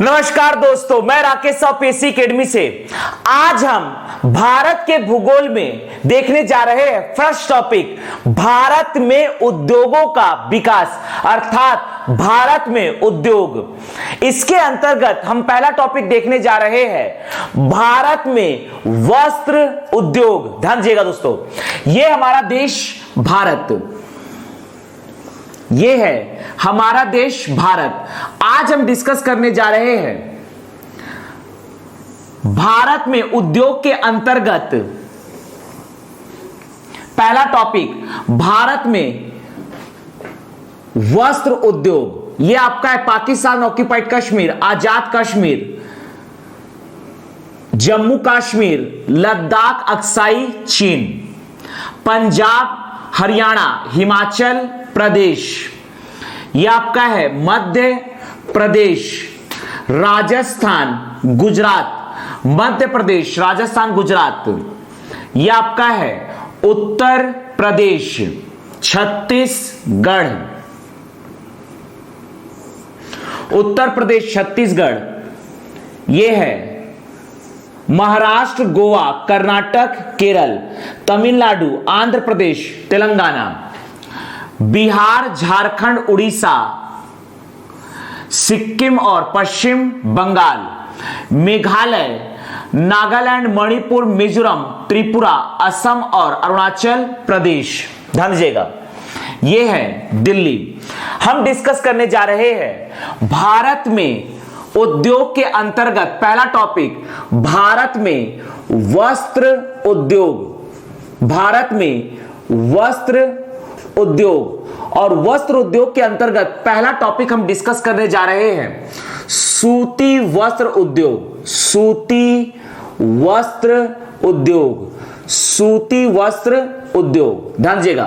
नमस्कार दोस्तों, मैं राकेश साहू पीएससी एकेडमी से। आज हम भारत के भूगोल में देखने जा रहे हैं फर्स्ट टॉपिक, भारत में उद्योगों का विकास अर्थात भारत में उद्योग। इसके अंतर्गत हम पहला टॉपिक देखने जा रहे हैं भारत में वस्त्र उद्योग। ध्यान दीजिएगा दोस्तों, यह हमारा देश भारत, यह है हमारा देश भारत। आज हम डिस्कस करने जा रहे हैं भारत में उद्योग के अंतर्गत पहला टॉपिक भारत में वस्त्र उद्योग। यह आपका है पाकिस्तान ऑक्यूपाइड कश्मीर, आजाद कश्मीर, जम्मू कश्मीर, लद्दाख, अक्साई चीन, पंजाब, हरियाणा, हिमाचल प्रदेश, यह आपका है मध्य प्रदेश, राजस्थान, गुजरात, मध्य प्रदेश, राजस्थान, गुजरात, यह आपका है उत्तर प्रदेश, छत्तीसगढ़, उत्तर प्रदेश, छत्तीसगढ़, यह है महाराष्ट्र, गोवा, कर्नाटक, केरल, तमिलनाडु, आंध्र प्रदेश, तेलंगाना, बिहार, झारखंड, उड़ीसा, सिक्किम और पश्चिम बंगाल, मेघालय, नागालैंड, मणिपुर, मिजोरम, त्रिपुरा, असम और अरुणाचल प्रदेश। ध्यान दीजिएगा, यह है दिल्ली। हम डिस्कस करने जा रहे हैं भारत में उद्योग के अंतर्गत पहला टॉपिक भारत में वस्त्र उद्योग। भारत में वस्त्र उद्योग और वस्त्र उद्योग के अंतर्गत पहला टॉपिक हम डिस्कस करने जा रहे हैं सूती वस्त्र उद्योग। सूती वस्त्र उद्योग, सूती वस्त्र उद्योग। ध्यान दीजिएगा,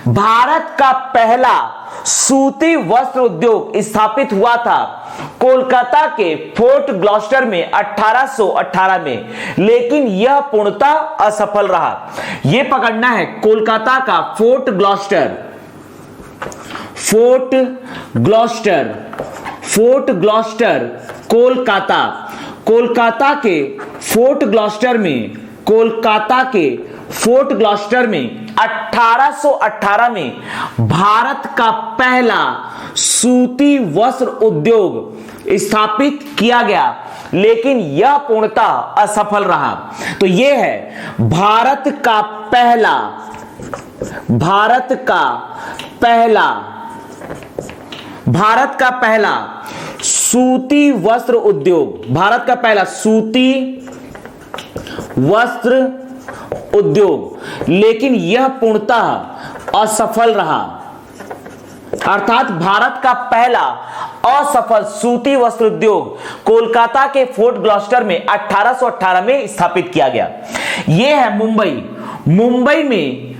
भारत का पहला सूती वस्त्र उद्योग स्थापित हुआ था कोलकाता के फोर्ट ग्लॉस्टर में 1818 में, लेकिन यह पूर्णतः असफल रहा। यह पकड़ना है कोलकाता का fort Gloster, fort Gloster, fort Gloster, Kolkata, Kolkata के फोर्ट ग्लॉस्टर में, कोलकाता के फोर्ट ग्लॉस्टर में 1818 में भारत का पहला सूती वस्त्र उद्योग स्थापित किया गया, लेकिन यह पूर्णतः असफल रहा। तो यह है भारत का पहला, भारत का पहला, भारत का पहला सूती वस्त्र उद्योग, भारत का पहला सूती वस्त्र उद्योग, लेकिन यह पूर्णतः असफल रहा। अर्थात भारत का पहला असफल सूती वस्त्र उद्योग कोलकाता के फोर्ट ग्लॉस्टर में 1818 में स्थापित किया गया। यह है मुंबई। मुंबई में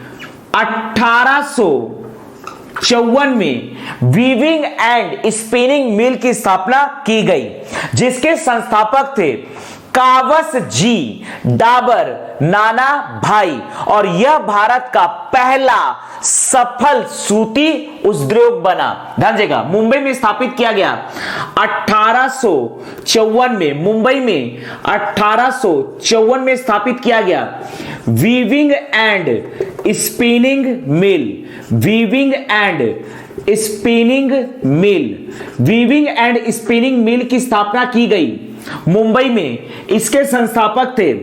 1854 में वीविंग एंड स्पिनिंग मिल की स्थापना की गई, जिसके संस्थापक थे कावस जी डाबर नाना भाई, और यह भारत का पहला सफल सूती उद्योग बना। ध्यान दीजिएगा, मुंबई में स्थापित किया गया 1854 में, मुंबई में 1854 में स्थापित किया गया weaving and spinning mill, weaving and spinning mill, weaving and spinning मिल की स्थापना की गई मुंबई में। इसके संस्थापक थे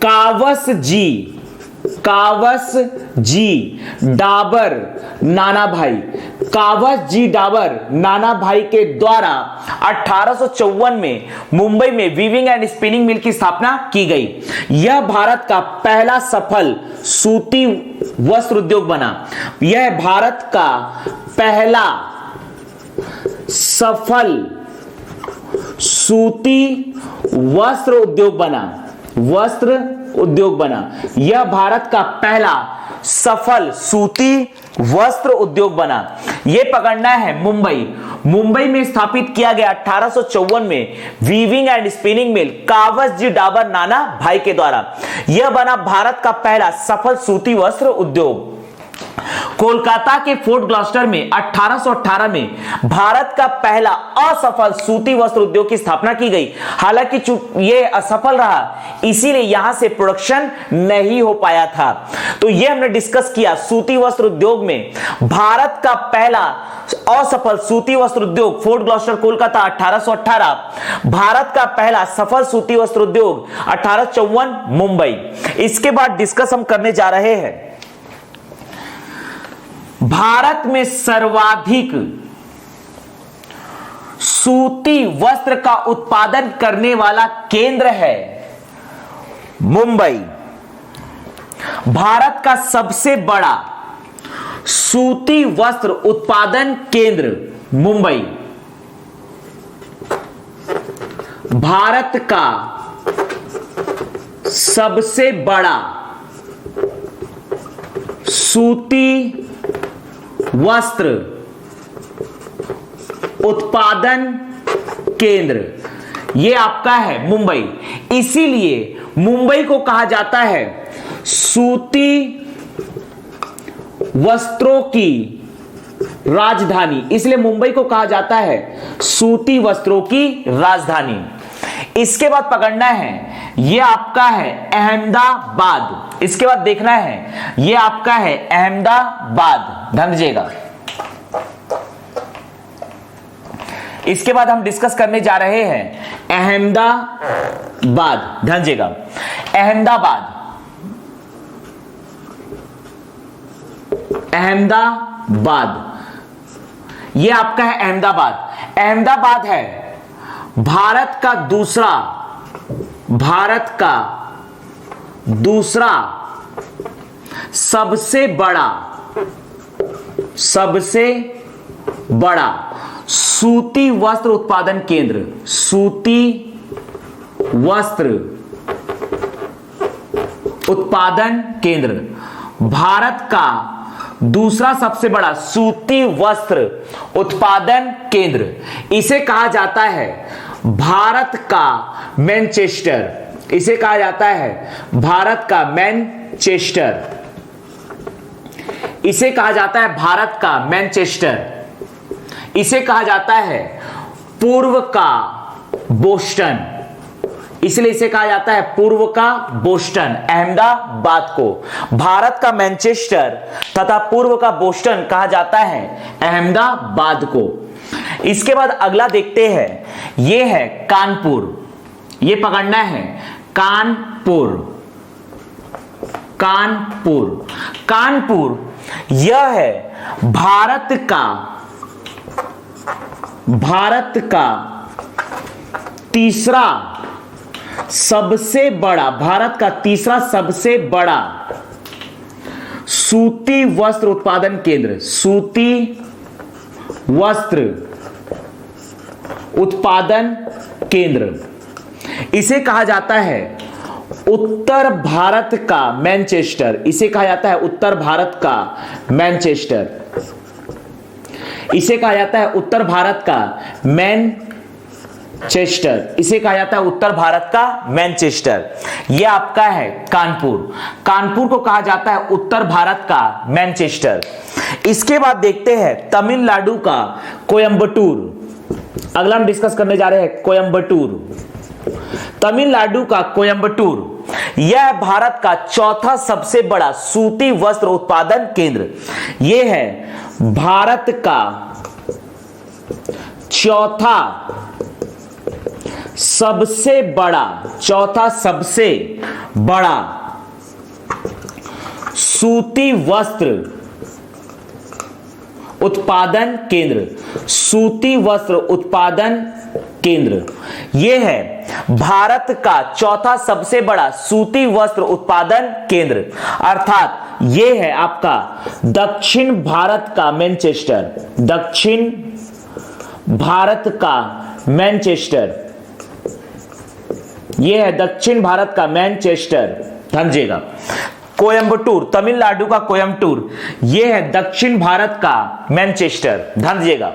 कावस जी डाबर नाना भाई, कावस जी डाबर नाना भाई के द्वारा 1854 में मुंबई में वीविंग एंड स्पिनिंग मिल की स्थापना की गई। यह भारत का पहला सफल सूती वस्त्र उद्योग बना। यह भारत का पहला सफल सूती वस्त्र उद्योग बना, वस्त्र उद्योग बना। यह भारत का पहला सफल सूती वस्त्र उद्योग बना। यह पकड़ना है मुंबई। मुंबई में स्थापित किया गया 1854 में weaving and spinning mill Cowas ji Davar Nana Bhai के द्वारा। यह बना भारत का पहला सफल सूती वस्त्र उद्योग। कोलकाता के फोर्ट ग्लॉस्टर में 1818 में भारत का पहला असफल सूती वस्त्र उद्योग की स्थापना की गई। हालांकि यह असफल रहा, इसीलिए यहां से प्रोडक्शन नहीं हो पाया था। तो यह हमने डिस्कस किया, सूती वस्त्र उद्योग में भारत का पहला असफल सूती वस्त्र उद्योग फोर्ट ग्लॉस्टर कोलकाता 1818, भारत का पहला सफल सूती वस्त्र उद्योग 1854 मुंबई। इसके बाद डिस्कस हम करने जा रहे हैं भारत में सर्वाधिक सूती वस्त्र का उत्पादन करने वाला केंद्र है मुंबई। भारत का सबसे बड़ा सूती वस्त्र उत्पादन केंद्र मुंबई। भारत का सबसे बड़ा सूती वस्त्र उत्पादन केंद्र यह आपका है मुंबई। इसीलिए मुंबई को कहा जाता है सूती वस्त्रों की राजधानी। इसलिए मुंबई को कहा जाता है सूती वस्त्रों की राजधानी। इसके बाद पकड़ना है, यह आपका है अहमदाबाद। इसके बाद देखना है, यह आपका है अहमदाबाद। ध्यान दीजिएगा। इसके बाद हम डिस्कस करने जा रहे हैं अहमदाबाद। ध्यान दीजिएगा, अहमदाबाद, अहमदाबाद, यह आपका है अहमदाबाद। अहमदाबाद है भारत का दूसरा सबसे बड़ा सूती वस्त्र उत्पादन केंद्र। सूती वस्त्र उत्पादन केंद्र, भारत का दूसरा सबसे बड़ा सूती वस्त्र उत्पादन केंद्र। इसे कहा जाता है भारत का मैनचेस्टर। इसे कहा जाता है भारत का मैनचेस्टर। इसे कहा जाता है भारत का मैनचेस्टर। इसे कहा जाता है पूर्व का बोस्टन। इसलिए इसे कहा जाता है पूर्व का बोस्टन। अहमदाबाद को भारत का मैनचेस्टर तथा पूर्व का बोस्टन कहा जाता है अहमदाबाद को। इसके बाद अगला देखते हैं, यह है कानपुर। यह पकड़ना है कानपुर। कानपुर, कानपुर यह है भारत का तीसरा सबसे बड़ा सूती वस्त्र उत्पादन केंद्र। सूती वस्त्र उत्पादन केंद्र, इसे कहा जाता है उत्तर भारत का मैनचेस्टर। इसे कहा जाता है उत्तर भारत का मैनचेस्टर। इसे कहा जाता है उत्तर भारत का मैनचेस्टर। इसे कहा जाता है उत्तर भारत का मैनचेस्टर। यह आपका है कानपुर। कानपुर को कहा जाता है उत्तर भारत का मैनचेस्टर। इसके बाद देखते हैं तमिलनाडु का कोयंबटूर। अगला हम डिस्कस करने जा रहे हैं कोयंबटूर। तमिलनाडु का कोयंबटूर यह भारत का चौथा सबसे बड़ा सूती वस्त्र उत्पादन केंद्र। यह है भारत का चौथा सबसे बड़ा सूती वस्त्र उत्पादन केंद्र। सूती वस्त्र उत्पादन केंद्र यह है भारत का चौथा सबसे बड़ा सूती वस्त्र उत्पादन केंद्र, अर्थात यह है आपका दक्षिण भारत का मैनचेस्टर। दक्षिण भारत का मैनचेस्टर, यह है दक्षिण भारत का मैनचेस्टर। समझिएगा, कोयंबटूर, तमिलनाडु का कोयंबटूर, यह है दक्षिण भारत का मैनचेस्टर। ध्यान दीजिएगा।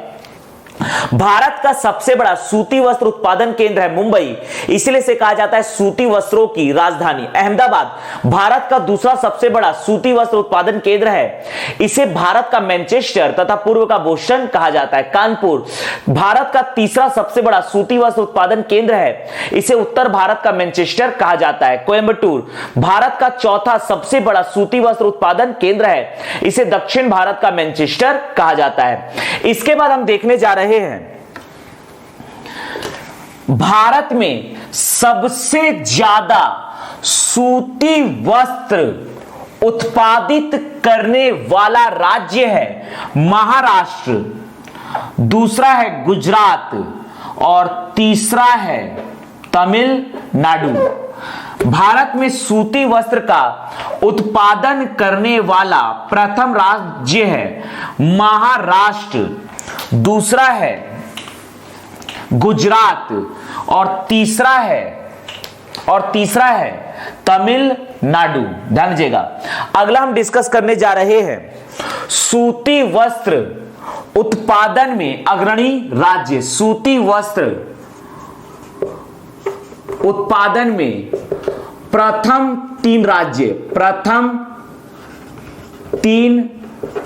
भारत का सबसे बड़ा सूती वस्त्र उत्पादन केंद्र है मुंबई, इसलिए इसे कहा जाता है सूती वस्त्रों की राजधानी। अहमदाबाद भारत का दूसरा सबसे बड़ा सूती वस्त्र उत्पादन केंद्र है, इसे भारत का मैनचेस्टर तथा पूर्व का बोस्टन कहा जाता है। कानपुर भारत का तीसरा सबसे बड़ा सूती वस्त्र उत्पादन केंद्र है, इसे उत्तर भारत का मैनचेस्टर कहा जाता है। कोयंबटूर भारत का चौथा सबसे बड़ा सूती वस्त्र उत्पादन केंद्र है, इसे दक्षिण भारत का मैनचेस्टर कहा जाता है। इसके बाद हम देखने जा रहे हैं भारत में सबसे ज्यादा सूती वस्त्र उत्पादित करने वाला राज्य है महाराष्ट्र, दूसरा है गुजरात और तीसरा है तमिलनाडु। भारत में सूती वस्त्र का उत्पादन करने वाला प्रथम राज्य है महाराष्ट्र, दूसरा है गुजरात और तीसरा है तमिलनाडु। ध्यान दीजिएगा। अगला हम डिस्कस करने जा रहे हैं सूती वस्त्र उत्पादन में अग्रणी राज्य। सूती वस्त्र उत्पादन में प्रथम तीन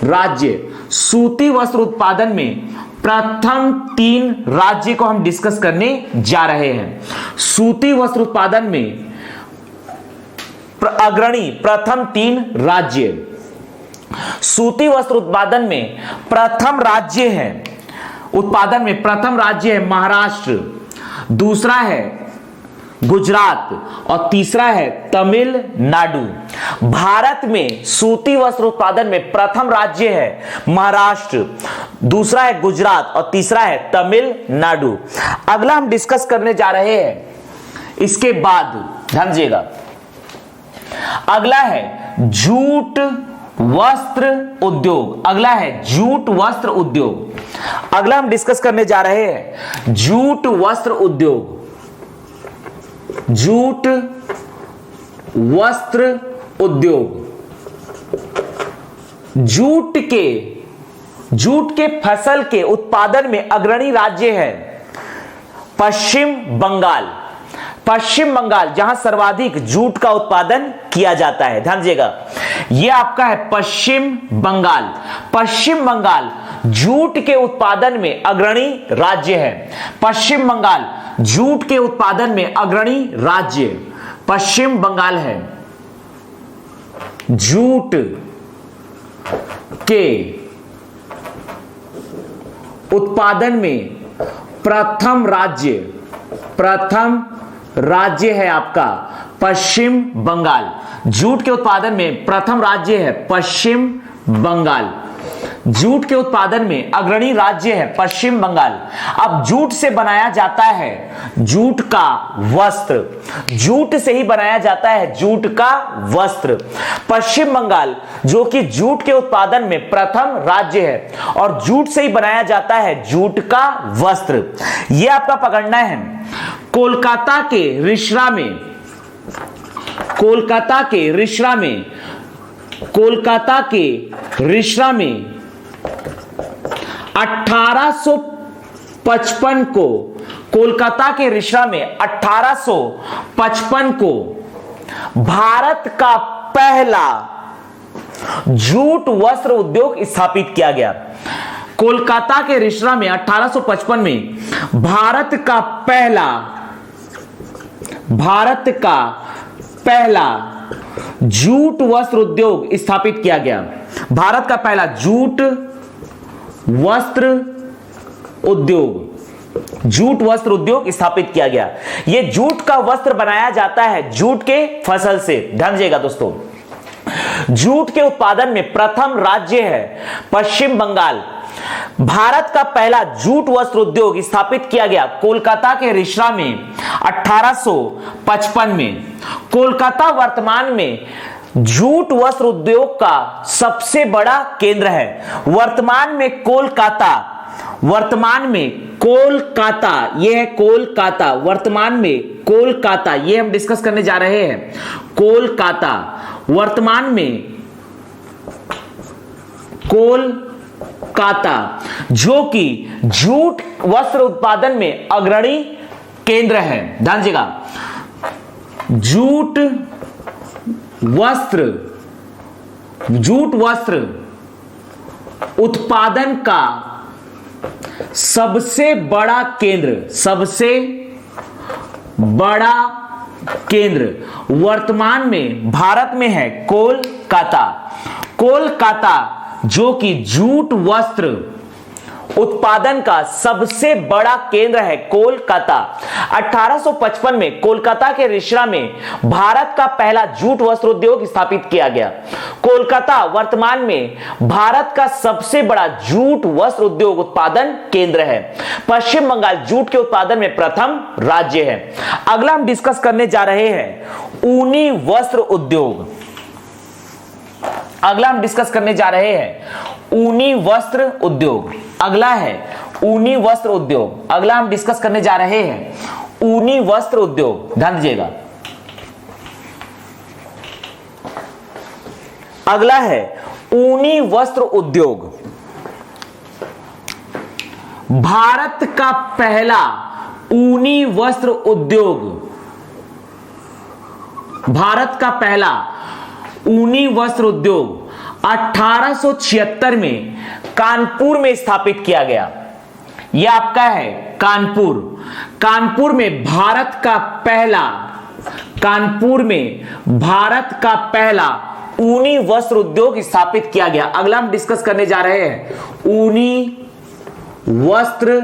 राज्य सूती वस्त्र उत्पादन में प्रथम 3 राज्य को हम डिस्कस करने जा रहे हैं। सूती वस्त्र उत्पादन में अग्रणी प्रथम 3 राज्य। सूती वस्त्र उत्पादन में प्रथम राज्य है महाराष्ट्र, दूसरा है गुजरात और तीसरा है तमिलनाडु। भारत में सूती वस्त्र उत्पादन में प्रथम राज्य है महाराष्ट्र, दूसरा है गुजरात और तीसरा है तमिलनाडु। अगला हम डिस्कस करने जा रहे हैं, इसके बाद ध्यान दीजिएगा, अगला है जूट वस्त्र उद्योग। अगला हम डिस्कस करने जा रहे हैं जूट वस्त्र उद्योग। जूट वस्त्र उद्योग जूट के फसल के उत्पादन में अग्रणी राज्य है पश्चिम बंगाल, जहां सर्वाधिक जूट का उत्पादन किया जाता है। ध्यान दीजिएगा, यह आपका है पश्चिम बंगाल जूट के उत्पादन में अग्रणी राज्य है। पश्चिम बंगाल जूट के उत्पादन में अग्रणी राज्य पश्चिम बंगाल है। जूट के उत्पादन में प्रथम राज्य है आपका पश्चिम बंगाल। जूट के उत्पादन में प्रथम राज्य है पश्चिम बंगाल। जूट के उत्पादन में अग्रणी राज्य है पश्चिम बंगाल। अब जूट से बनाया जाता है जूट का वस्त्र, जूट से ही बनाया जाता है जूट का वस्त्र। पश्चिम बंगाल जो कि जूट के उत्पादन में प्रथम राज्य है और जूट से ही बनाया जाता है जूट का वस्त्र। यह आपका पकड़ना है कोलकाता के रिश्रा में 1855 को कोलकाता के रिश्रा में 1855 को भारत का पहला जूट वस्त्र उद्योग स्थापित किया गया। कोलकाता के रिश्रा में 1855 में भारत का पहला जूट वस्त्र उद्योग स्थापित किया गया। भारत का पहला जूट वस्त्र उद्योग स्थापित किया गया। यह जूट का वस्त्र बनाया जाता है जूट के फसल से। ध्यान दीजिएगा दोस्तों, जूट के उत्पादन में प्रथम राज्य है पश्चिम बंगाल। भारत का पहला जूट वस्त्र उद्योग स्थापित किया गया कोलकाता के रिश्रा में 1855 में। कोलकाता वर्तमान में जूट वस्त्र उद्योग का सबसे बड़ा केंद्र है। वर्तमान में कोलकाता, यह है कोलकाता, वर्तमान में कोलकाता, यह हम डिस्कस करने जा रहे हैं। कोलकाता वर्तमान में कोलकाता कोलकाता, जो कि जूट वस्त्र उत्पादन में अग्रणी केंद्र है। ध्यान दीजिएगा, जूट वस्त्र उत्पादन का सबसे बड़ा केंद्र वर्तमान में भारत में है कोलकाता, जो कि जूट वस्त्र उत्पादन का सबसे बड़ा केंद्र है कोलकाता। 1855 में कोलकाता के रिसरा में भारत का पहला जूट वस्त्र उद्योग स्थापित किया गया। कोलकाता वर्तमान में भारत का सबसे बड़ा जूट वस्त्र उद्योग उत्पादन केंद्र है। पश्चिम बंगाल जूट के उत्पादन में प्रथम राज्य है। अगला हम डिस्कस करने जा रहे हैं ऊनी वस्त्र उद्योग। अगला हम डिस्कस करने जा रहे हैं ऊनी वस्त्र उद्योग। अगला है ऊनी वस्त्र उद्योग। अगला हम डिस्कस करने जा रहे हैं ऊनी वस्त्र उद्योग। ध्यान दीजिएगा, अगला है ऊनी वस्त्र उद्योग। भारत का पहला ऊनी वस्त्र उद्योग, भारत का पहला ऊनी वस्त्र उद्योग 1876 में कानपुर में स्थापित किया गया। यह आपका है कानपुर में भारत का पहला ऊनी वस्त्र उद्योग स्थापित किया गया। अगला हम डिस्कस करने जा रहे हैं ऊनी वस्त्र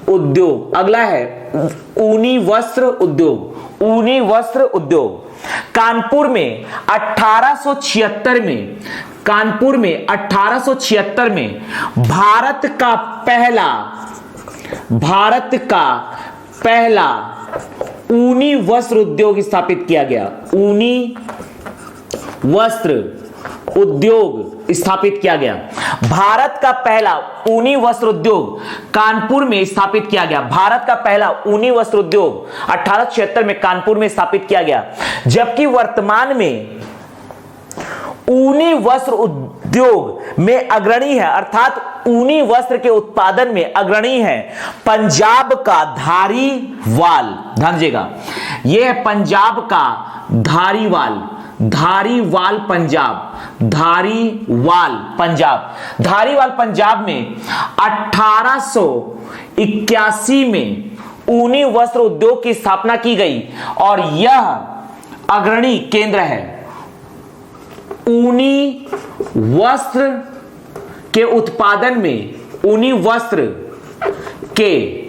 उद्योग। अगला है ऊनी वस्त्र उद्योग। कानपुर में 1876 में भारत का पहला ऊनी वस्त्र उद्योग स्थापित किया गया। ऊनी वस्त्र उद्योग स्थापित किया गया। भारत का पहला ऊनी वस्त्र उद्योग कानपुर में स्थापित किया गया। भारत का पहला ऊनी वस्त्र उद्योग 1876 में कानपुर में स्थापित किया गया। जबकि वर्तमान में ऊनी वस्त्र उद्योग में अग्रणी है, अर्थात ऊनी वस्त्र के उत्पादन में अग्रणी है पंजाब का धारीवाल। ध्यान दीजिएगा, यह है पंजाब का धारीवाल पंजाब में 1881 में ऊनी वस्त्र उद्योग की स्थापना की गई और यह अग्रणी केंद्र है ऊनी वस्त्र के उत्पादन में। ऊनी वस्त्र के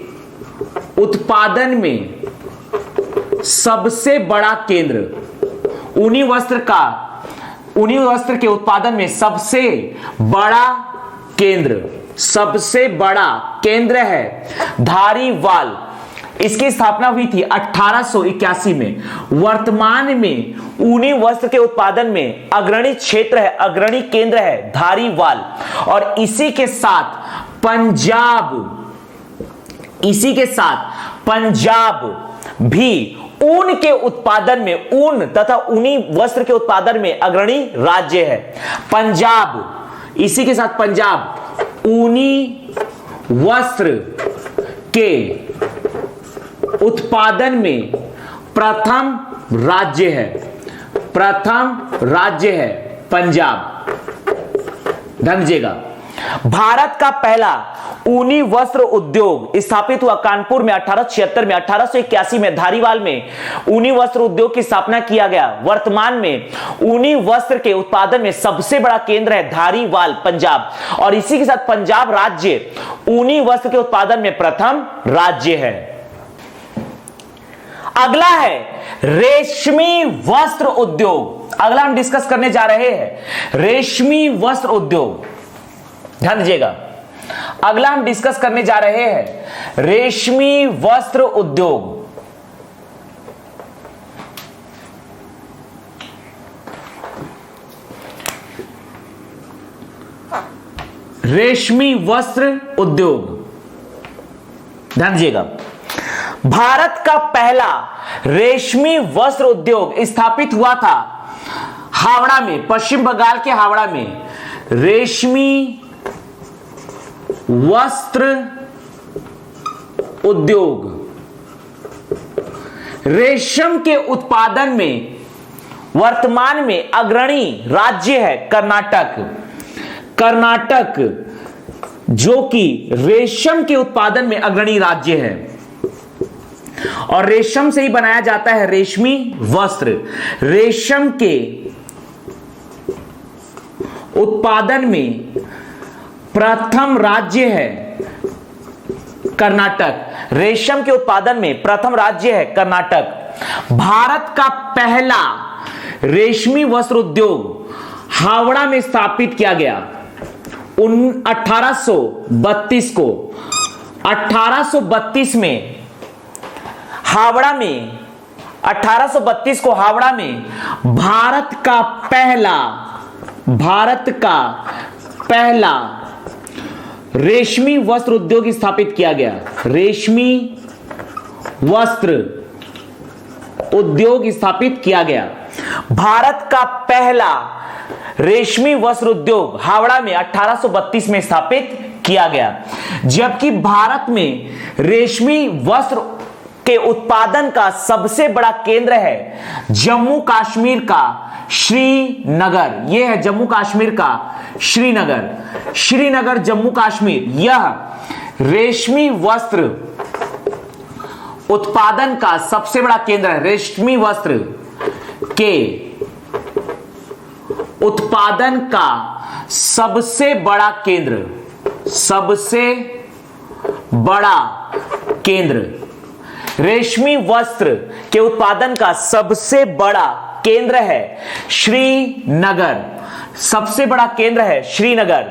उत्पादन में सबसे बड़ा केंद्र, ऊनी वस्त्र के उत्पादन में सबसे बड़ा केंद्र है धारीवाल। इसकी स्थापना हुई थी 1881 में। वर्तमान में ऊनी वस्त्र के उत्पादन में अग्रणी केंद्र है धारीवाल। और इसी के साथ पंजाब भी ऊन के उत्पादन में, ऊन तथा ऊनी वस्त्र के उत्पादन में अग्रणी राज्य है पंजाब। इसी के साथ पंजाब ऊनी वस्त्र के उत्पादन में प्रथम राज्य है पंजाब। ध्यान दीजिएगा, भारत का पहला ऊनी वस्त्र उद्योग स्थापित हुआ कानपुर में 1876 में। 1881 में धारीवाल में ऊनी वस्त्र उद्योग की स्थापना किया गया। वर्तमान में ऊनी वस्त्र के उत्पादन में सबसे बड़ा केंद्र है धारीवाल पंजाब। और इसी के साथ पंजाब राज्य ऊनी वस्त्र के उत्पादन में प्रथम राज्य है। अगला है रेशमी वस्त्र उद्योग। अगला हम डिस्कस करने जा रहे हैं रेशमी वस्त्र उद्योग। ध्यान दीजिएगा, अगला हम डिस्कस करने जा रहे हैं रेशमी वस्त्र उद्योग। रेशमी वस्त्र उद्योग, ध्यान दीजिएगा, भारत का पहला रेशमी वस्त्र उद्योग स्थापित हुआ था हावड़ा में, पश्चिम बंगाल के हावड़ा में। रेशमी वस्त्र उद्योग। रेशम के उत्पादन में वर्तमान में अग्रणी राज्य है कर्नाटक। कर्नाटक जो कि रेशम के उत्पादन में अग्रणी राज्य है, और रेशम से ही बनाया जाता है रेशमी वस्त्र। रेशम के उत्पादन में प्रथम राज्य है कर्नाटक। रेशम के उत्पादन में प्रथम राज्य है कर्नाटक। भारत का पहला रेशमी वस्त्र उद्योग हावड़ा में स्थापित किया गया 1832 को। 1832 में हावड़ा में 1832 को हावड़ा में भारत का पहला रेशमी वस्त्र उद्योग स्थापित किया गया। रेशमी वस्त्र उद्योग स्थापित किया गया। भारत का पहला रेशमी वस्त्र उद्योग हावड़ा में 1832 में स्थापित किया गया। जबकि भारत में रेशमी वस्त्र के उत्पादन का सबसे बड़ा केंद्र है जम्मू कश्मीर का श्रीनगर। यह है जम्मू कश्मीर का श्रीनगर। श्रीनगर जम्मू कश्मीर, यह रेशमी वस्त्र उत्पादन का सबसे बड़ा केंद्र है। रेशमी वस्त्र के उत्पादन का सबसे बड़ा केंद्र, रेशमी वस्त्र के उत्पादन का सबसे बड़ा केंद्र है श्रीनगर। सबसे बड़ा केंद्र है श्रीनगर।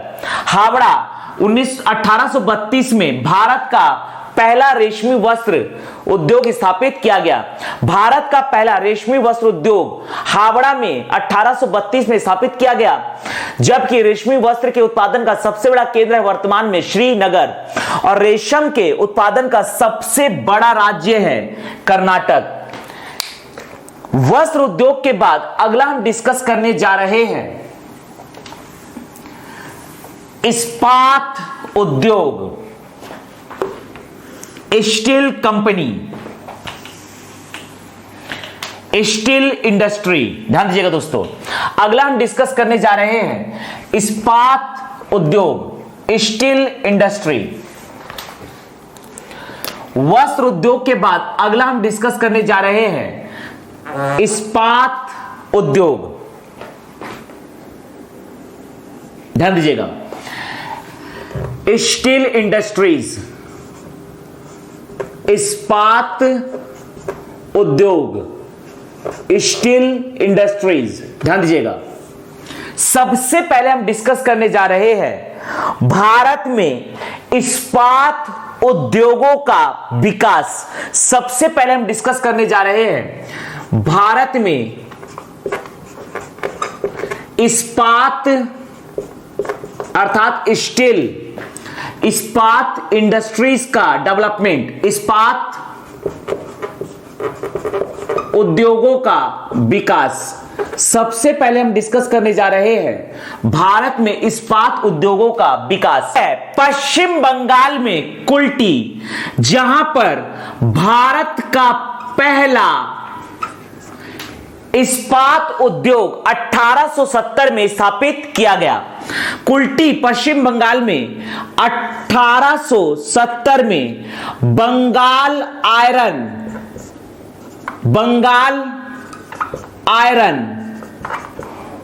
हावड़ा 1832 में भारत का पहला रेशमी वस्त्र उद्योग स्थापित किया गया। भारत का पहला रेशमी वस्त्र उद्योग हावड़ा में 1832 में स्थापित किया गया। जबकि रेशमी वस्त्र के उत्पादन का सबसे बड़ा केंद्र है वर्तमान में श्रीनगर, और रेशम के उत्पादन का सबसे बड़ा राज्य है कर्नाटक। वस्त्र उद्योग के बाद अगला हम डिस्कस करने जा रहे हैं इस्पात उद्योग, स्टील कंपनी, स्टील इंडस्ट्री। ध्यान दीजिएगा दोस्तों, अगला हम डिस्कस करने जा रहे हैं इस्पात उद्योग, स्टील इंडस्ट्री। वस्त्र उद्योग के बाद अगला हम डिस्कस करने जा रहे हैं इस्पात उद्योग। ध्यान दीजिएगा, स्टील इंडस्ट्रीज, इस्पात उद्योग, स्टील इंडस्ट्रीज। ध्यान दीजिएगा, सबसे पहले हम डिस्कस करने जा रहे हैं भारत में इस्पात उद्योगों का विकास। सबसे पहले हम डिस्कस करने जा रहे हैं भारत में इस्पात अर्थात स्टील, इस्पात इंडस्ट्रीज का डेवलपमेंट, इस्पात उद्योगों का विकास। सबसे पहले हम डिस्कस करने जा रहे हैं भारत में इस्पात उद्योगों का विकास है पश्चिम बंगाल में कुल्टी, जहां पर भारत का पहला इस्पात उद्योग 1870 में स्थापित किया गया। कुल्टी पश्चिम बंगाल में 1870 में Bengal iron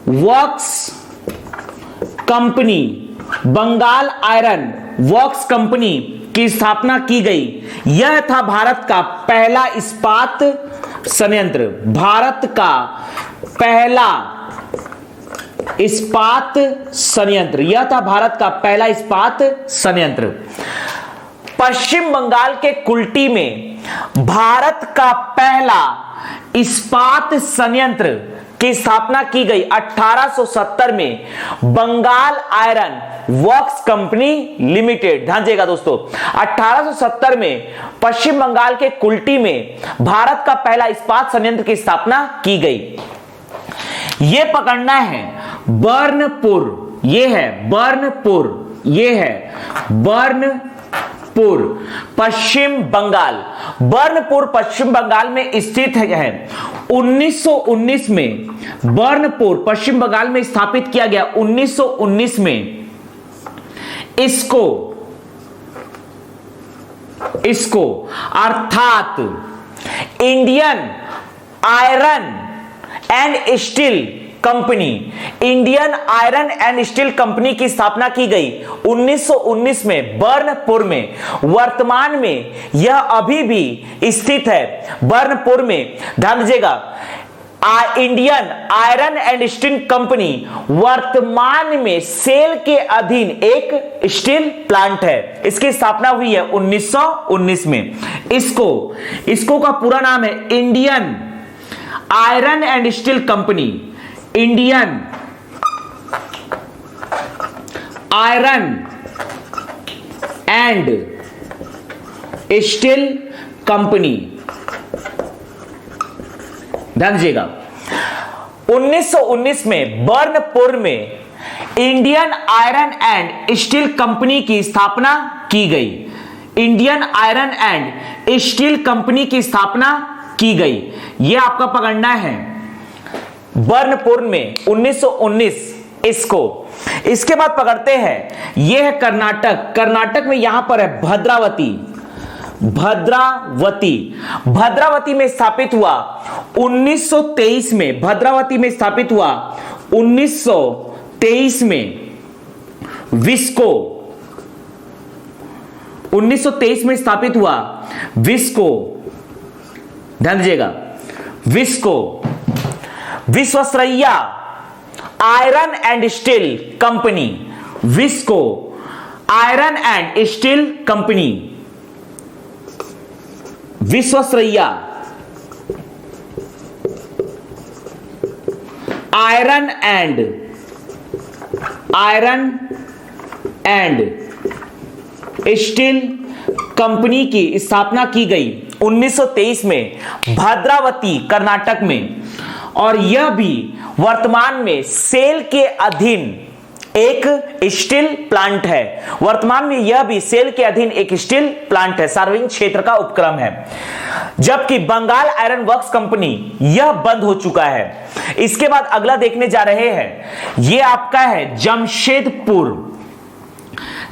works company, Bengal iron works company की स्थापना की गई। यह था भारत का पहला इस्पात संयंत्र। भारत का पहला इस्पात संयंत्र, यह था भारत का पहला इस्पात संयंत्र। पश्चिम बंगाल के कुल्टी में भारत का पहला इस्पात संयंत्र की स्थापना की गई 1870 में Bengal iron works company limited. ध्यान दीजिएगा दोस्तों, 1870 में पश्चिम बंगाल के कुल्टी में भारत का पहला इस्पात संयंत्र की स्थापना की गई। यह पकड़ना है बर्नपुर, यह है बर्नपुर ये है बर्नपुर, पश्चिम बंगाल। बर्नपुर पश्चिम बंगाल में स्थित है। 1919 में बर्नपुर पश्चिम बंगाल में स्थापित किया गया। 1919 में इसको अर्थात Indian iron and steel company, Indian iron and steel company की स्थापना की गई 1919 में बर्नपुर में। वर्तमान में यह अभी भी स्थित है बर्नपुर में। ध्यान दीजिएगा, Indian iron and steel company वर्तमान में सेल के अधीन एक स्टील प्लांट है। इसकी स्थापना हुई है 1919 में। इसको का पूरा नाम है Indian iron and steel company, Indian iron and steel company. ध्यान दीजिएगा, 1919 में बर्नपुर में Indian iron and steel company की स्थापना की गई। Indian iron and steel company की स्थापना की गई। यह आपका पकड़ना है बर्नपुर में 1919 इसको। इसके बाद पकड़ते हैं, यह है कर्नाटक। कर्नाटक में यहां पर है भद्रावती। भद्रावती में स्थापित हुआ 1923 में। भद्रावती में स्थापित हुआ 1923 में विस्को। 1923 में स्थापित हुआ विस्को। ध्यान दीजिएगा, VISCO Visvesvaraya iron and steel company, VISCO iron and steel company, Visvesvaraya iron and steel company की स्थापना की गई 1923 में भद्रावती कर्नाटक में। और यह भी वर्तमान में सेल के अधीन एक स्टील प्लांट है। वर्तमान में यह भी सेल के अधीन एक स्टील प्लांट है, सार्वजनिक क्षेत्र का उपक्रम है। जबकि बंगाल आयरन वर्क्स कंपनी यह बंद हो चुका है। इसके बाद अगला देखने जा रहे हैं, यह आपका है जमशेदपुर,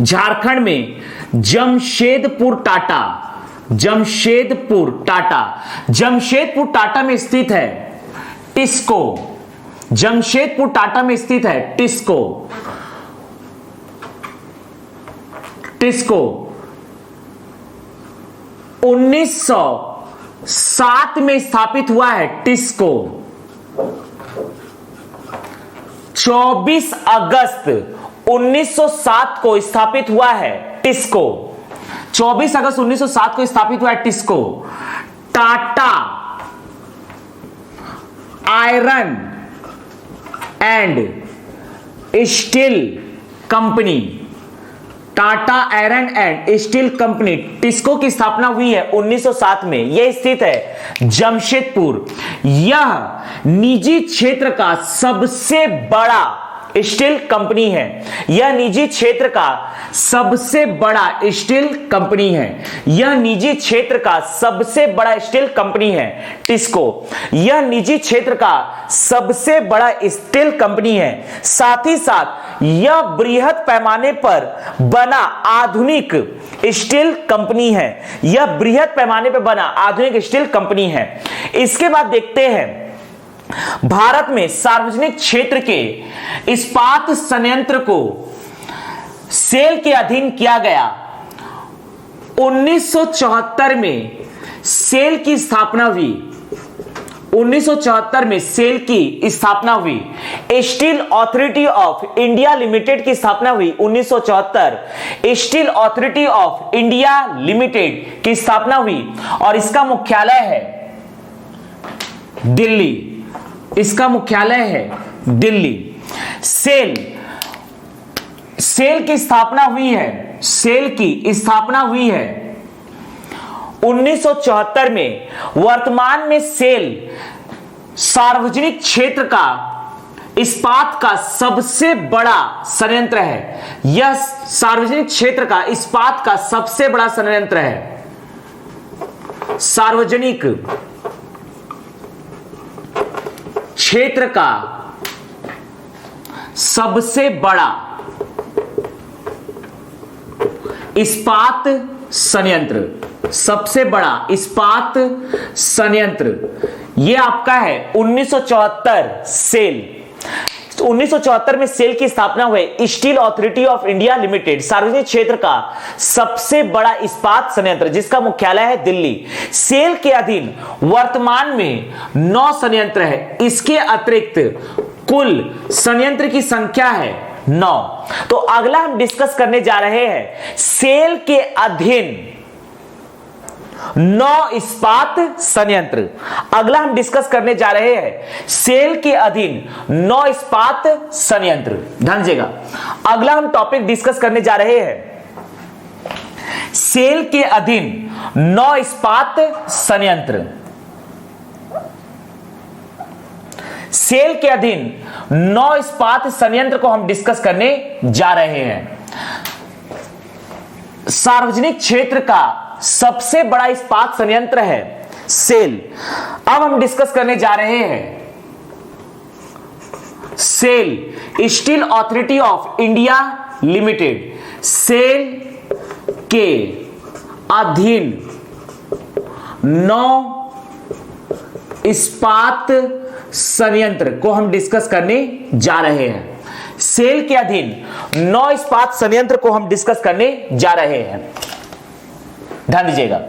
झारखंड में जमशेदपुर टाटा। जमशेदपुर टाटा में स्थित है टिस्को। जमशेदपुर टाटा में स्थित है टिस्को। 1907 में स्थापित हुआ है टिस्को। 24 अगस्त 1907 को स्थापित हुआ है टिस्को। 24 अगस्त 1907 को स्थापित हुआ है TISCO. Tata iron and steel company, Tata iron and steel company TISCO की स्थापना हुई है 1907 में। यह स्थित है जमशेदपुर। यह निजी क्षेत्र का सबसे बड़ा स्टील कंपनी है। यह निजी क्षेत्र का सबसे बड़ा स्टील कंपनी है। यह निजी क्षेत्र का सबसे बड़ा स्टील कंपनी है टिस्को। यह निजी क्षेत्र का सबसे बड़ा स्टील कंपनी है। साथ ही साथ यह बृहद पैमाने पर बना आधुनिक स्टील कंपनी है। यह बृहद पैमाने पर बना आधुनिक स्टील कंपनी है। इसके बाद देखते हैं, भारत में सार्वजनिक क्षेत्र के इस्पात संयंत्र को सेल के अधीन किया गया। 1974 में सेल की स्थापना हुई। 1974 में सेल की स्थापना हुई। Steel authority of India limited की स्थापना हुई 1974। Steel authority of India limited की स्थापना हुई और इसका मुख्यालय है दिल्ली। इसका मुख्यालय है दिल्ली। सेल की स्थापना हुई है। सेल की स्थापना हुई है 1974 में। वर्तमान में सेल सार्वजनिक क्षेत्र का इस्पात का सबसे बड़ा संयंत्र है। यह सार्वजनिक क्षेत्र का इस्पात का सबसे बड़ा संयंत्र है। सार्वजनिक क्षेत्र का सबसे बड़ा इस्पात संयंत्र, सबसे बड़ा इस्पात संयंत्र, यह आपका है 1974 सेल। 1974 में सेल की स्थापना हुई। Steel authority of India limited सार्वजनिक क्षेत्र का सबसे बड़ा इस्पात संयंत्र जिसका मुख्यालय है दिल्ली। सेल के अधीन वर्तमान में 9 संयंत्र है। इसके अतिरिक्त कुल संयंत्र की संख्या है 9। तो अगला हम डिस्कस करने जा रहे हैं सेल के अधीन 9 इस्पात संयंत्र। अगला हम डिस्कस करने जा रहे हैं सेल के अधीन 9 इस्पात संयंत्र। ध्यान दीजिएगा, अगला हम टॉपिक डिस्कस करने जा रहे हैं सेल के अधीन 9 इस्पात संयंत्र। सेल के अधीन 9 इस्पात संयंत्र को हम डिस्कस करने जा रहे हैं। सार्वजनिक क्षेत्र का सबसे बड़ा इस्पात संयंत्र है सेल। अब हम डिस्कस करने जा रहे हैं SAIL steel authority of India limited. SAIL के अधीन 9 इस्पात संयंत्र को हम डिस्कस करने जा रहे हैं। सेल के अधीन 9 इस्पात संयंत्र को हम डिस्कस करने जा रहे हैं। ध्यान दीजिएगा,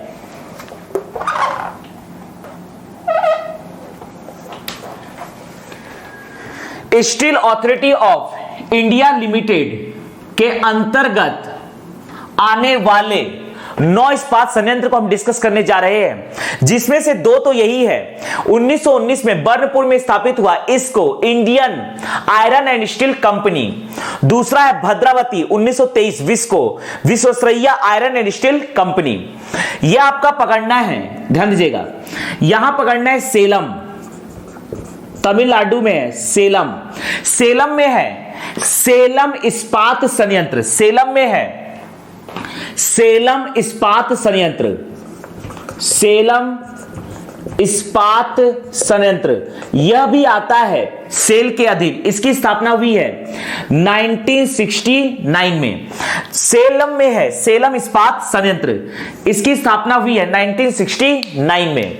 steel authority of India limited के अंतर्गत आने वाले 9 इस्पात संयंत्र को हम डिस्कस करने जा रहे हैं, जिसमें से 2 तो यही है 1919 में बर्नपुर में स्थापित हुआ इसको Indian iron and steel company. दूसरा है Bhadravati 1923 visco Visvesvaraya iron and steel company. यह आपका पकड़ना है, ध्यान दीजिएगा, यहां पकड़ना है सेलम, तमिलनाडु में है सेलम। सेलम में है सेलम इस्पात संयंत्र। सेलम में है सेलम इस्पात संयंत्र। सेलम इस्पात संयंत्र यह भी आता है सेल के अधीन। इसकी स्थापना हुई है 1969 में। सेलम में है सेलम इस्पात संयंत्र, इसकी स्थापना हुई है 1969 में।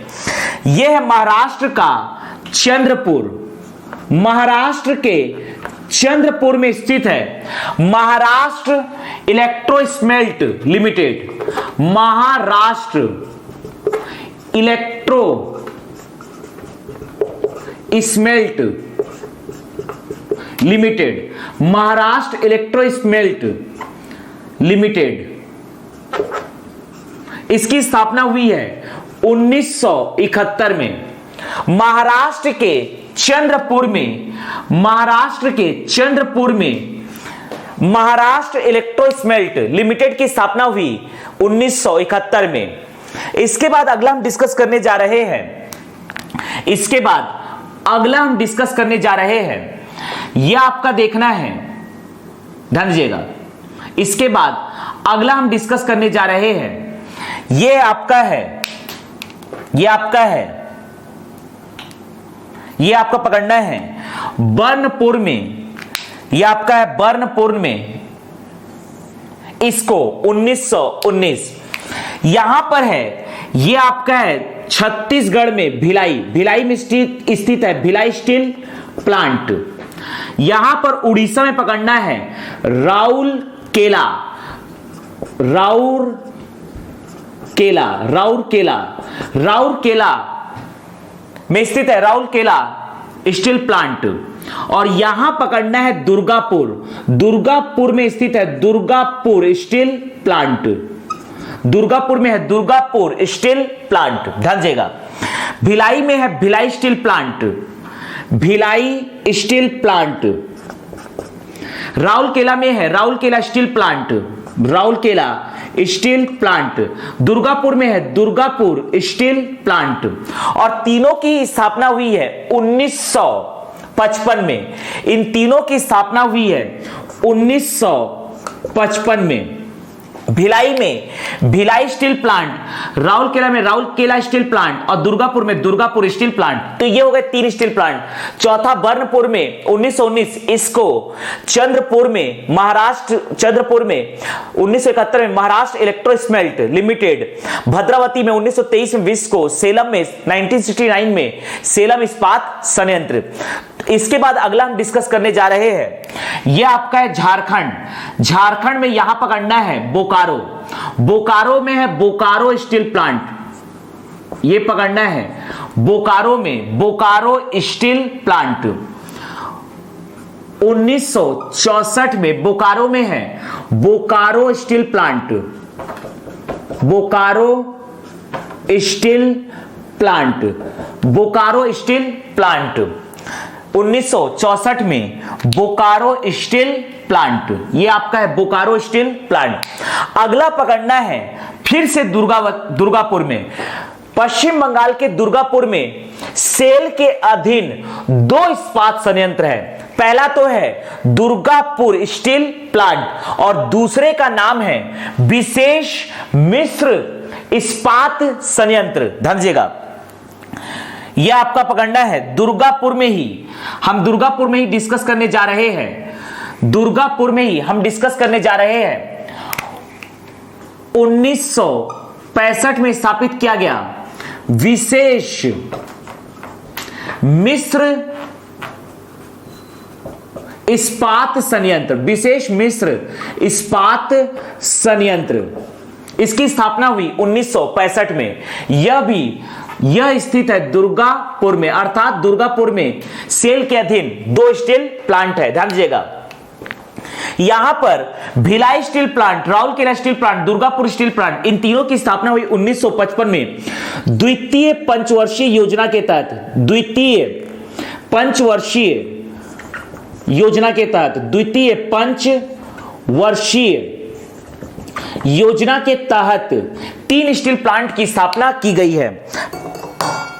यह है महाराष्ट्र का चंद्रपुर, महाराष्ट्र के चंद्रपुर में स्थित है Maharashtra electrosmelt limited. Maharashtra electro smelt limited, Maharashtra electrosmelt limited, इसकी स्थापना हुई है 1971 में। महाराष्ट्र के चंद्रपुर में, महाराष्ट्र के चंद्रपुर में महाराष्ट्र इलेक्ट्रोस्मेल्ट लिमिटेड की स्थापना हुई 1971 में। इसके बाद अगला हम डिस्कस करने जा रहे हैं, इसके बाद अगला हम डिस्कस करने जा रहे हैं, यह आपका देखना है, ध्यान दीजिएगा। इसके बाद अगला हम डिस्कस करने जा रहे हैं, यह आपका है, यह आपका है, यह आपका पकड़ना है बर्नपुर में, यह आपका है बर्नपुर में, इसको 1919। यहां पर है, यह आपका है छत्तीसगढ़ में भिलाई, भिलाई में स्थित है भिलाई स्टील प्लांट। यहां पर उड़ीसा में पकड़ना है राउरकेला, राउरकेला, राउरकेला, राउरकेला में स्थित है राउरकेला स्टील प्लांट। और यहां पकड़ना है दुर्गापुर, दुर्गापुर में स्थित है दुर्गापुर स्टील प्लांट। दुर्गापुर में है दुर्गापुर स्टील प्लांट, ध्यान दीजिएगा। भिलाई में है Bhilai steel plant, Bhilai steel plant. Rourkela में है Rourkela steel plant, Rourkela steel plant. Durgapur में है दुर्गापुर स्टील प्लांट। और तीनों की स्थापना हुई है 1955 में। इन तीनों की स्थापना हुई है 1955 में। भिलाई में भिलाई स्टील प्लांट, राउरकेला में राउरकेला स्टील प्लांट और दुर्गापुर में दुर्गापुर स्टील प्लांट। तो ये हो गए 3 स्टील प्लांट। चौथा बर्नपुर में 1919 इसको, चंद्रपुर में महाराष्ट्र, चंद्रपुर में 1971 में महाराष्ट्र इलेक्ट्रोस्मेल्ट लिमिटेड, भद्रावती में 1923 में विस्को, सेलम में 1969 में सेलम इस्पात संयंत्र। इसके बाद अगला हम डिस्कस करने जा रहे हैं, यह आपका है झारखंड। झारखंड में यहां पकड़ना है बोकारो। बोकारो में है बोकारो स्टील प्लांट, यह पकड़ना है बोकारो में बोकारो स्टील प्लांट। 1964 में बोकारो में है Bokaro steel plant, Bokaro steel plant, Bokaro steel plant. 1964 में बोकारो स्टील प्लांट, ये आपका है बोकारो स्टील प्लांट। अगला पकड़ना है फिर से दुर्गापुर में। पश्चिम बंगाल के दुर्गापुर में सेल के अधीन 2 इस्पात संयंत्र है। पहला तो है दुर्गापुर स्टील प्लांट और दूसरे का नाम है विशेष मिश्र इस्पात संयंत्र। समझिएगा, यह आपका पकड़ना है दुर्गापुर में ही। हम दुर्गापुर में ही डिस्कस करने जा रहे हैं, दुर्गापुर में ही हम डिस्कस करने जा रहे हैं। 1965 में स्थापित किया गया विशेष मिश्र इस्पात संयंत्र, विशेष मिश्र इस्पात संयंत्र। इसकी स्थापना हुई 1965 में। यह स्थित है दुर्गापुर में, अर्थात दुर्गापुर में सेल के अधीन 2 स्टील प्लांट है। ध्यान दीजिएगा, यहां पर Bhilai steel plant, Rourkela steel plant, Durgapur steel plant, इन तीनों की स्थापना हुई 1955 में। द्वितीय पंचवर्षीय योजना के तहत, द्वितीय पंचवर्षीय योजना के तहत, द्वितीय पंचवर्षीय योजना के तहत 3 स्टील प्लांट की स्थापना की गई है।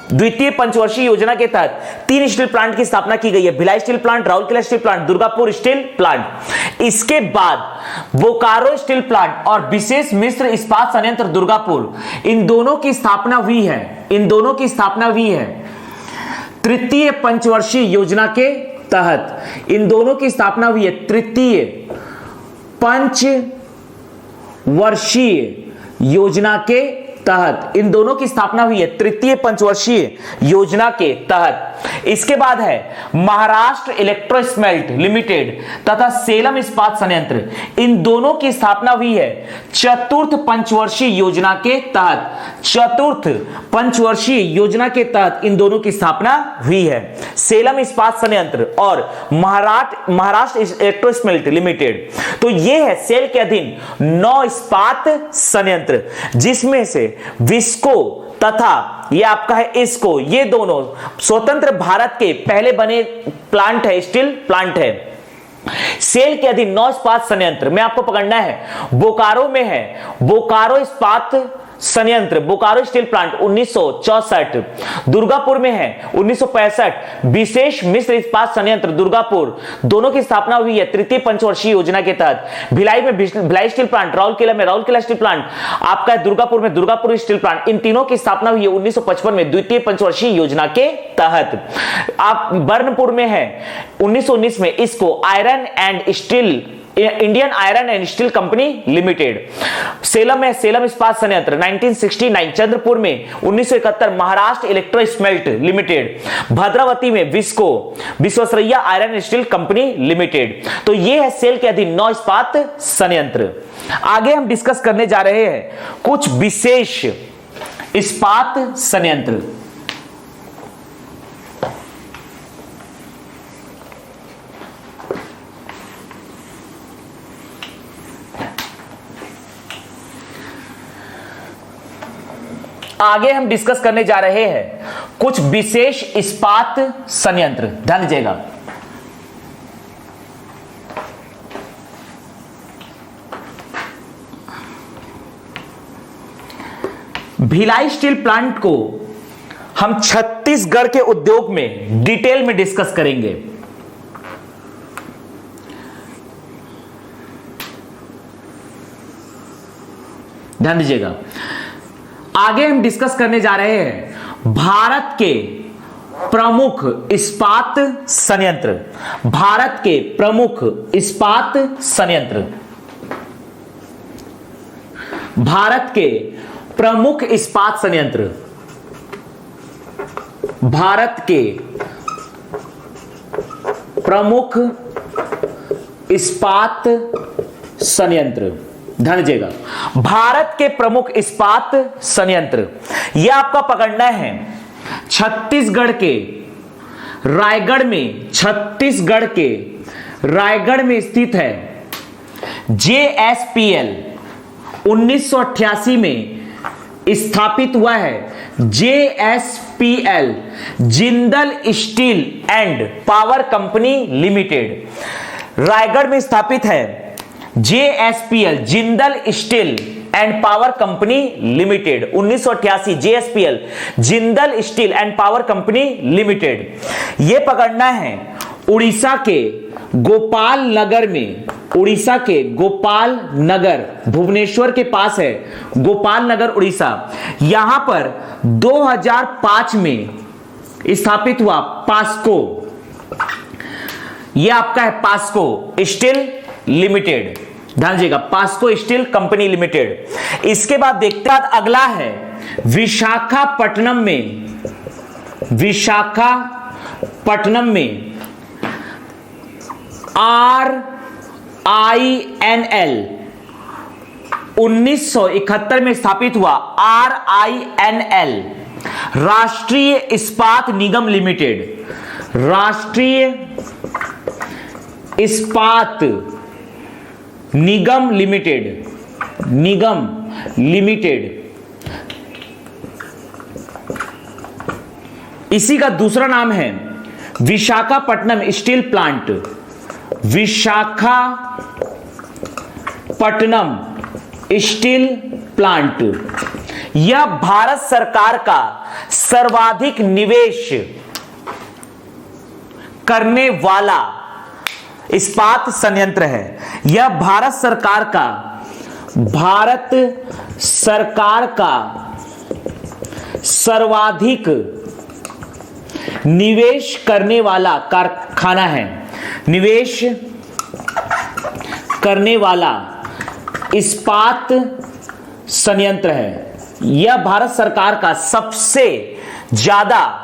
द्वितीय पंचवर्षीय योजना के तहत 3 स्टील प्लांट की स्थापना की गई है, Bhilai steel plant, Rourkela steel plant, Durgapur steel plant. इसके बाद बोकारो स्टील प्लांट और विशेष मिश्र इस्पात संयंत्र दुर्गापुर, इन दोनों की स्थापना हुई है, इन दोनों की स्थापना हुई है तृतीय पंचवर्षीय योजना के तहत। इन दोनों की स्थापना हुई है तृतीय पंचवर्षीय योजना के तहत। इन दोनों की स्थापना हुई है तृतीय पंचवर्षीय योजना के तहत। इसके बाद है महाराष्ट्र इलेक्ट्रोस्मेल्ट लिमिटेड तथा सेलम इस्पात संयंत्र। इन दोनों की स्थापना हुई है चतुर्थ पंचवर्षीय योजना के तहत। चतुर्थ पंचवर्षीय योजना के तहत इन दोनों की स्थापना हुई है, सेलम इस्पात संयंत्र और महाराष्ट्र इलेक्ट्रोस्मेल्ट लिमिटेड। तो यह है सेल के अधीन 9 इस्पात संयंत्र, जिसमें से विस्को तथा ये आपका है इसको, ये दोनों स्वतंत्र भारत के पहले बने प्लांट है, स्टील प्लांट है। सेल के अधीन 9 इस्पात संयंत्र में आपको पकड़ना है। बोकारो में है बोकारो इस्पात संयंत्र, बोकारो स्टील प्लांट 1964। दुर्गापुर में है 1965 विशेष मिश्र इस्पात संयंत्र दुर्गापुर। दोनों की स्थापना हुई है तृतीय पंचवर्षीय योजना के तहत। भिलाई में भिलाई स्टील प्लांट, राउरकेला में राउरकेला स्टील प्लांट, आपका दुर्गापुर में दुर्गापुर स्टील प्लांट। इन तीनों की स्थापना हुई है 1955 में द्वितीय पंचवर्षीय योजना के तहत। आप बर्नपुर में है 1919 में इसको iron and steel, Indian iron and steel company limited. Salem में सेलम इस्पात संयंत्र 1969। चंद्रपुर में 1971 महाराष्ट्र इलेक्ट्रोस्मेल्ट लिमिटेड। भद्रावती में visco, Visvesvaraya iron steel company limited. तो ये है सेल के अधीन 9 इस्पात संयंत्र। आगे हम डिस्कस करने जा रहे हैं कुछ विशेष इस्पात संयंत्र। आगे हम डिस्कस करने जा रहे हैं कुछ विशेष इस्पात संयंत्र। ध्यान दीजिएगा, भिलाई स्टील प्लांट को हम छत्तीसगढ़ के उद्योग में डिटेल में डिस्कस करेंगे। ध्यान दीजिएगा, आगे हम डिस्कस करने जा रहे हैं भारत के प्रमुख इस्पात संयंत्र। भारत के प्रमुख इस्पात संयंत्र, भारत के प्रमुख इस्पात संयंत्र, भारत के प्रमुख इस्पात संयंत्र। ध्यान दीजिएगा, भारत के प्रमुख इस्पात संयंत्र, यह आपका पकड़ना है छत्तीसगढ़ के रायगढ़ में, छत्तीसगढ़ के रायगढ़ में स्थित है। JSPL 1988 में स्थापित हुआ है। JSPL Jindal steel and power company limited Raigarh में स्थापित है। JSPL Jindal steel and power company limited 1988, JSPL Jindal steel and power company limited. यह पकड़ना है उड़ीसा के गोपाल नगर में, उड़ीसा के गोपाल नगर, भुवनेश्वर के पास है गोपाल नगर उड़ीसा। यहां पर 2005 में स्थापित हुआ पास्को, यह आपका है पास्को स्टील लिमिटेड। ध्यान दीजिएगा, पास्को स्टील कंपनी लिमिटेड। इसके बाद देखते हैं, अगला है विशाखापट्टनम में, विशाखापट्टनम में RINL 1971 में स्थापित हुआ। RINL राष्ट्रीय इस्पात निगम लिमिटेड, राष्ट्रीय इस्पात निगम लिमिटेड, निगम लिमिटेड। इसी का दूसरा नाम है Visakhapatnam steel plant, Visakhapatnam steel plant. यह भारत सरकार का सर्वाधिक निवेश करने वाला इस्पात संयंत्र है। यह भारत सरकार का, भारत सरकार का सर्वाधिक निवेश करने वाला कारखाना है, निवेश करने वाला इस्पात संयंत्र है। यह भारत सरकार का सबसे ज्यादा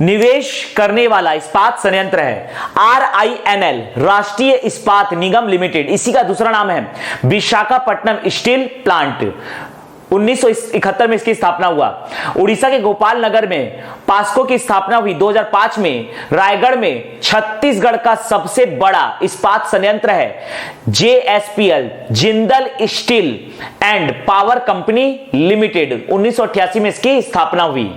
निवेश करने वाला इस्पात संयंत्र है। RINL राष्ट्रीय इस्पात निगम लिमिटेड, इसी का दूसरा नाम है विशाखापट्टनम स्टील प्लांट। 1971 में इसकी स्थापना हुआ। उड़ीसा के गोपाल नगर में पास्को की स्थापना हुई 2005 में। रायगढ़ में छत्तीसगढ़ का सबसे बड़ा इस्पात संयंत्र है JSPL Jindal steel and power company limited. 1988 में इसकी स्थापना हुई।